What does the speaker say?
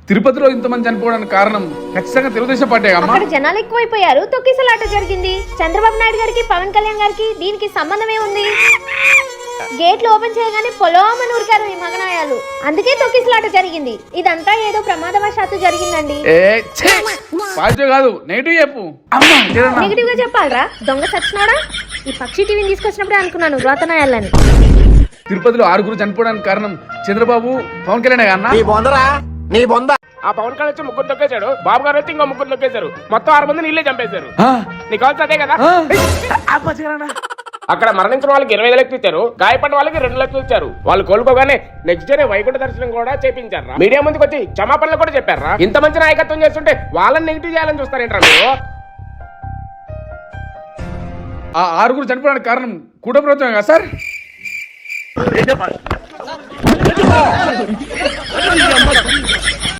తిరుపతిలో ఇంతమంది చనిపోవడానికి కారణం ఖచ్చితంగా తెలుగుదేశం పార్టీ అమ్మా. అక్కడ జనాలు ఎక్కువైపోయారు, తొక్కిసలాట జరిగింది. చంద్రబాబు నాయుడు గారికి పవన్ కళ్యాణ్ గారికి దీనికి సంబంధమే ఉంది? గేట్లు ఓపెన్ చేయగానే పొలోమని ఉరికారు ఈ మగనాయాలు, అందుకే తొక్కిసలాట జరిగింది. ఇదంతా ఏదో ప్రమాదవశాత్తు జరిగిందండి. పాజిటివ్ కాదు నెగిటివ్ చెప్పు. నెగిటివ్ గా చెప్పాలరా దొంగ సచ్చినాడా? ఈ పక్షి టీవీని తీసుకొచ్చినప్పుడే అనుకున్నాను వ్రాతనాయాలని. తిరుపతిలో 6 చనిపోవడానికి కారణం చంద్రబాబు పవన్ కళ్యాణ్ అన్న. ఆ పవన్ కళ్యాణ్ వచ్చి 3 తొక్కేశాడు, బాబు గారు వచ్చి ఇంకో 3 తొక్కేశారు, మొత్తం 6 మందిని నీళ్ళే చంపేశారు. నీకు కావాల్సి అదే కదా. అక్కడ మరణించిన వాళ్ళకి 25 లక్షలు ఇచ్చారు, గాయపడిన వాళ్ళకి 2 లక్షలు ఇచ్చారు. వాళ్ళు కోలుకోగానే నెక్స్ట్ డే వైకుంఠ దర్శనం కూడా చేపించారా, మీడియా ముందుకు వచ్చి క్షమాపణలు కూడా చెప్పారా. ఇంత మంచి నాయకత్వం చేస్తుంటే వాళ్ళని నెగిటివ్ చేయాలని చూస్తారేంట్రా మీరు? ఆ 6 చనిపోవడానికి కారణం కూటమి ప్రభుత్వం కదా సార్?